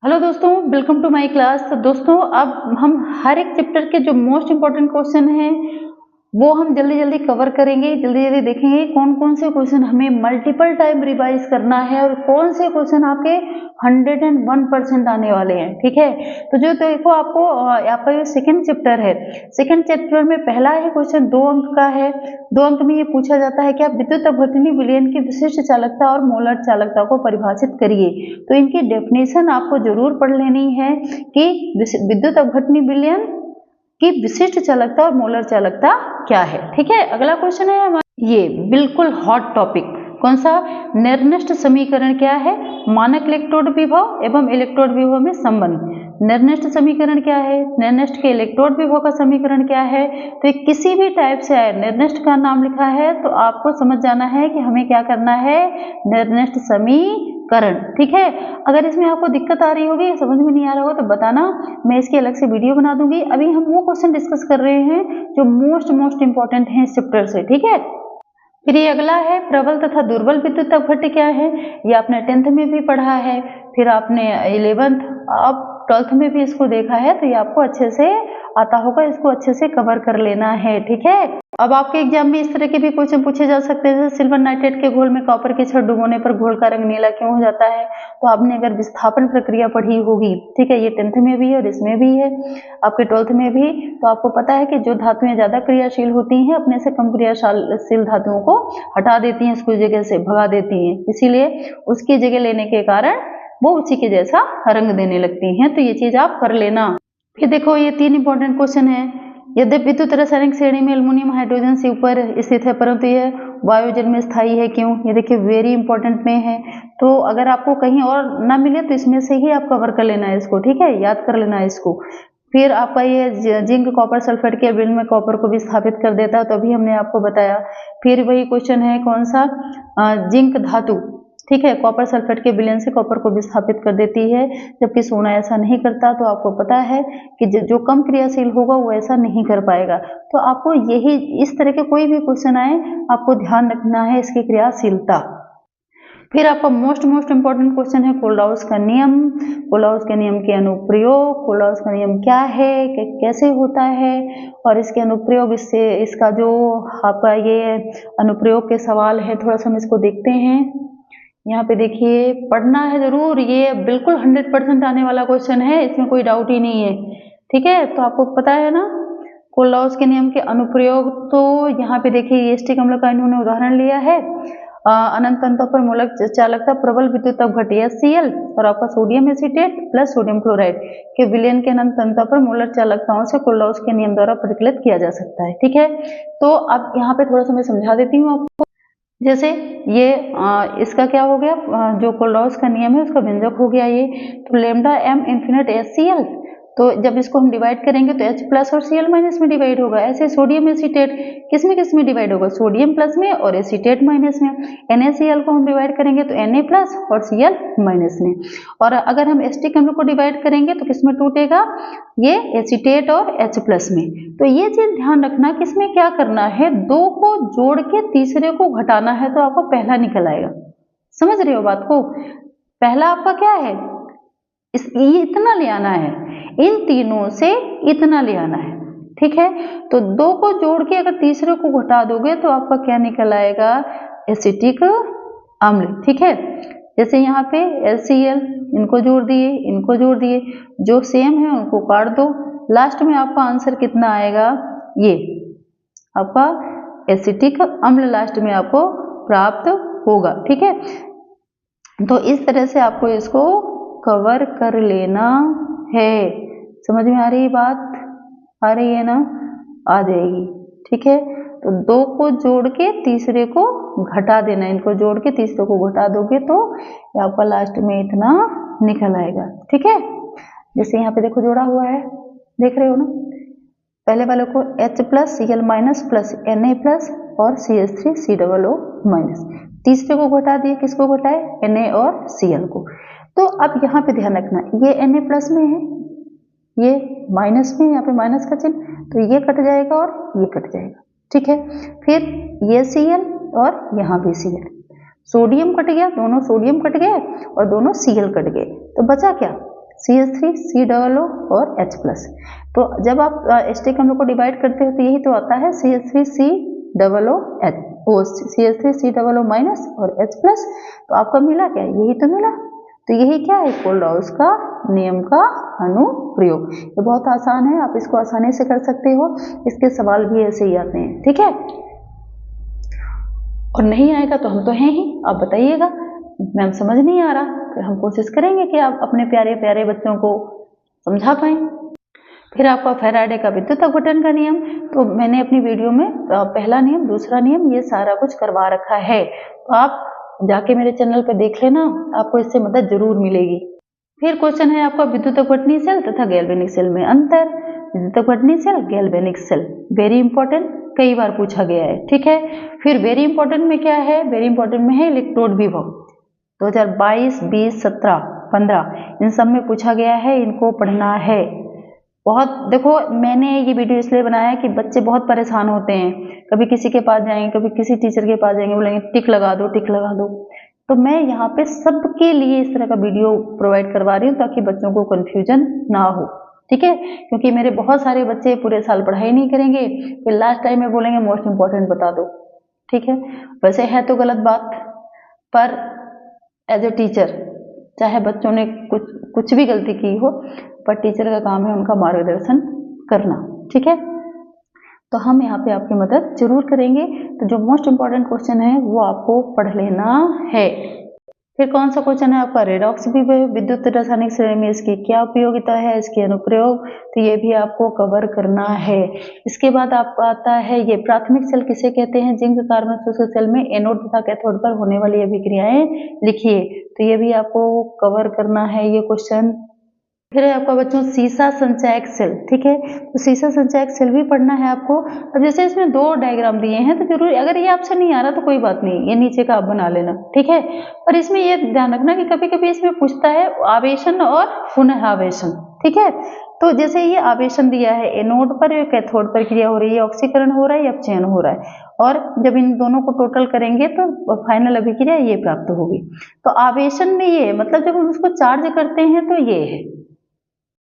Hello दोस्तों, welcome to my class. तो दोस्तों अब हम हर एक चैप्टर के जो मोस्ट इम्पोर्टेंट क्वेश्चन हैं वो हम जल्दी जल्दी कवर करेंगे, जल्दी जल्दी देखेंगे कौन कौन से क्वेश्चन हमें मल्टीपल टाइम रिवाइज करना है और कौन से क्वेश्चन आपके 101% आने वाले हैं। ठीक है, तो जो देखो आपको आपका ये सेकंड चैप्टर है। सेकंड चैप्टर में पहला है क्वेश्चन 2 अंक का है। 2 अंक में ये पूछा जाता है कि आप विद्युत अपघटनी विलयन की विशिष्ट चालकता और मोलर चालकता को परिभाषित करिए। तो इनकी डेफिनेशन आपको जरूर पढ़ लेनी है कि विद्युत अपघटनी विलयन की विशिष्ट चालकता और मोलर चालकता क्या है। ठीक है, अगला क्वेश्चन है हमारा ये बिल्कुल हॉट टॉपिक। कौन सा? निर्दिष्ट समीकरण क्या है? मानक इलेक्ट्रोड विभव एवं इलेक्ट्रोड विभव में संबंध। निर्दिष्ट समीकरण क्या है? निर्दिष्ट के इलेक्ट्रोड विभव का समीकरण क्या है? तो किसी भी टाइप से आए, निर्दिष्ट का नाम लिखा है तो आपको समझ जाना है कि हमें क्या करना है, निर्दिष्ट समीकरण। ठीक है, अगर इसमें आपको दिक्कत आ रही होगी, समझ में नहीं आ रहा होगा तो बताना, मैं इसकी अलग से वीडियो बना दूंगी। अभी हम वो क्वेश्चन डिस्कस कर रहे हैं जो मोस्ट इंपॉर्टेंट है इस चैप्टर से। ठीक है, फिर ये अगला है प्रबल तथा दुर्बल विद्युत अपघट्य क्या है। ये आपने 10th में भी पढ़ा है, फिर आपने 11th, अब 12th में भी इसको देखा है, तो ये आपको अच्छे से आता होगा, इसको अच्छे से कवर कर लेना है। ठीक है, अब आपके एग्जाम में इस तरह के भी क्वेश्चन पूछे जा सकते हैं, जैसे सिल्वर नाइट्रेट के घोल में कॉपर की छड़ डुबोने पर घोल का रंग नीला क्यों हो जाता है। तो आपने अगर विस्थापन प्रक्रिया पढ़ी होगी, ठीक है, ये 10th में भी है और इसमें भी है, आपके 12th में भी, तो आपको पता है कि जो धातुएं ज्यादा क्रियाशील होती हैं अपने से कम क्रियाशील धातुओं को हटा देती हैं, उसको जगह से भगा देती हैं, इसीलिए उसकी जगह लेने के कारण वो उसी के जैसा रंग देने लगती हैं। तो ये चीज आप कर लेना। फिर देखो ये 3 इंपॉर्टेंट क्वेश्चन है। यद्यपि विद्युत रासायनिक श्रेणी में एल्युमिनियम हाइड्रोजन से ऊपर स्थित है परंतु यह वायु जल में स्थायी है, क्यों? ये देखिए वेरी इंपॉर्टेंट में है, तो अगर आपको कहीं और ना मिले तो इसमें से ही आप कवर कर लेना है इसको। ठीक है, याद कर लेना है इसको। फिर आपका ये जिंक कॉपर सल्फेट के विलयन में कॉपर को भी स्थापित कर देता है, तो अभी हमने आपको बताया। फिर वही क्वेश्चन है कौन सा, जिंक धातु, ठीक है, कॉपर सल्फेट के विलयन से कॉपर को विस्थापित कर देती है, जबकि सोना ऐसा नहीं करता। तो आपको पता है कि जो कम क्रियाशील होगा वो ऐसा नहीं कर पाएगा। तो आपको यही इस तरह के कोई भी क्वेश्चन आए आपको ध्यान रखना है इसकी क्रियाशीलता। फिर आपका मोस्ट इंपॉर्टेंट क्वेश्चन है कोलराउस का नियम। कोलराउस के नियम के अनुप्रयोग, कोलराउस का नियम क्या है, कैसे होता है, और इसके अनुप्रयोग, इससे इसका जो आपका ये अनुप्रयोग के सवाल है, थोड़ा सा हम इसको देखते हैं। यहाँ पे देखिए, पढ़ना है जरूर, ये बिल्कुल 100% आने वाला क्वेश्चन है, इसमें कोई डाउट ही नहीं है। ठीक है, तो आपको पता है ना कोलराउस के नियम के अनुप्रयोग। तो यहाँ पे देखिए एस्टिक अम्ल का इन्होंने उदाहरण लिया है। अनंत तंतों पर मूलक चालकता प्रबल विद्युत अपघट्य HCl और आपका sodium acetate plus sodium chloride के विलयन के अनंत तंतों पर मूलक चालकताओं से कोलराउस के नियम द्वारा परिकलित किया जा सकता है। ठीक है, तो अब यहाँ पे थोड़ा सा मैं समझा देती हूँ आपको। जैसे ये इसका क्या हो गया, जो कोलराउस का नियम है उसका व्यंजक हो गया ये, तो लैम्डा m इन्फिनिट HCl, तो जब इसको हम डिवाइड करेंगे तो H प्लस और Cl माइनस में डिवाइड होगा। ऐसे सोडियम एसीटेट किस में डिवाइड होगा, सोडियम प्लस में और एसीटेट माइनस में। NaCl को हम डिवाइड करेंगे तो Na प्लस और Cl माइनस में। और अगर हम एस्टिक अम्ल को डिवाइड करेंगे तो किस में टूटेगा, ये एसीटेट और H प्लस में। तो ये चीज ध्यान रखना कि इसमें क्या करना है, 2 को जोड़ के तीसरे को घटाना है, तो आपको पहला निकल आएगा। समझ रहे हो बात को? पहला आपका क्या है, ये इतना ले आना है, इन तीनों से इतना ले आना है। ठीक है, तो 2 को जोड़ के अगर तीसरे को घटा दोगे तो आपका क्या निकल आएगा, एसिटिक अम्ल। ठीक है, जैसे यहाँ पे HCl, इनको जोड़ दिए, इनको जोड़ दिए, जो सेम है उनको काट दो, लास्ट में आपका आंसर कितना आएगा, ये आपका एसिटिक अम्ल लास्ट में आपको प्राप्त होगा। ठीक है, तो इस तरह से आपको इसको कवर कर लेना है। समझ में आ रही बात? आ रही है ना? आ जाएगी। ठीक है, तो 2 को जोड़ के तीसरे को घटा देना, इनको जोड़ के तीसरे को घटा दोगे तो आपका लास्ट में इतना निकल आएगा। ठीक है, जैसे यहाँ पे देखो जोड़ा हुआ है, देख रहे हो ना, पहले वाले को H plus Cl minus plus Na plus और CH3COO माइनस, तीसरे को घटा दिए, किसको घटाए, Na और Cl को। तो अब यहाँ पे ध्यान रखना, ये Na प्लस में है, ये माइनस में, यहाँ पे माइनस का चिन्ह, तो ये कट जाएगा और ये कट जाएगा। ठीक है, फिर ये Cl और यहाँ भी Cl, सोडियम कट गया, दोनों सोडियम कट गए और दोनों Cl कट गए, तो बचा क्या, CH3 COO और H प्लस। तो जब आप एसिटिक अम्ल को डिवाइड करते हो तो यही तो आता है CH3 COOH, CH3 COO minus और H प्लस। तो आपका मिला क्या? यही तो मिला। तो यही क्या है? कोल्डहाउस का नियम का अनुप्रयोग। ये बहुत आसान है, आप इसको आसानी से कर सकते हो। इसके सवाल भी ऐसे ही आते हैं, ठीक है। और नहीं आएगा तो हम तो हैं ही, आप बताइएगा मैम समझ नहीं आ रहा, फिर हम कोशिश करेंगे कि आप अपने प्यारे प्यारे बच्चों को समझा पाएं। फिर आपका फैराडे का विद्युत अपघटन का नियम, तो मैंने अपनी वीडियो में पहला नियम, दूसरा नियम, ये सारा कुछ करवा रखा है, तो आप जाके मेरे चैनल पे देख लेना, आपको इससे मदद जरूर मिलेगी। फिर क्वेश्चन है आपका विद्युत अपघटनीय सेल तथा गैल्वेनिक सेल में अंतर। विद्युत अपघटनीय cell, galvanic cell, very important, कई बार पूछा गया है, ठीक है। फिर वेरी इंपॉर्टेंट में क्या है? वेरी इंपॉर्टेंट में है इलेक्ट्रोड विभव, 2022, 20, 17, 15 इन सब में पूछा गया है, इनको पढ़ना है। बहुत देखो, मैंने ये वीडियो इसलिए बनाया कि बच्चे बहुत परेशान होते हैं, कभी किसी के पास जाएंगे, कभी किसी टीचर के पास जाएंगे, बोलेंगे टिक लगा दो, टिक लगा दो। तो मैं यहाँ पे सबके लिए इस तरह का वीडियो प्रोवाइड करवा रही हूँ ताकि बच्चों को कंफ्यूजन ना हो, ठीक है। क्योंकि मेरे बहुत सारे बच्चे पूरे साल पढ़ाई नहीं करेंगे, फिर लास्ट टाइम में बोलेंगे मोस्ट इंपॉर्टेंट बता दो, ठीक है। वैसे है तो गलत बात, पर एज ए टीचर, चाहे बच्चों ने कुछ भी गलती की हो, पर टीचर का काम है उनका मार्गदर्शन करना, ठीक है। तो हम यहाँ पे आपकी मदद जरूर करेंगे। तो जो मोस्ट इम्पॉर्टेंट क्वेश्चन है वो आपको पढ़ लेना है। फिर कौन सा क्वेश्चन है आपका? रेडॉक्स विद्युत रासायनिक श्रेणी में इसकी क्या उपयोगिता है, इसके अनुप्रयोग, तो ये भी आपको कवर करना है। इसके बाद आपका आता है ये प्राथमिक सेल किसे कहते हैं, जिंक कार्बन शुष्क सेल में एनोड तथा कैथोड पर होने वाली अभिक्रियाएं लिखिए, तो ये भी आपको कवर करना है ये क्वेश्चन। फिर है आपका बच्चों सीसा संचयक सेल, ठीक है। तो सीसा संचयक सेल भी पढ़ना है आपको। अब जैसे इसमें दो डायग्राम दिए हैं तो जरूर, अगर ये आपसे नहीं आ रहा तो कोई बात नहीं, ये नीचे का आप बना लेना, ठीक है। पर इसमें ये ध्यान रखना कि कभी कभी इसमें पूछता है आवेशन और पुनः आवेशन, ठीक है। तो जैसे ये आवेशन दिया है, एनोड पर कैथोड पर क्रिया हो रही है, ऑक्सीकरण हो रहा है या अपचयन हो रहा है, और जब इन दोनों को टोटल करेंगे तो फाइनल अभिक्रिया ये प्राप्त होगी। तो आवेशन में ये मतलब जब हम उसको चार्ज करते हैं तो ये है,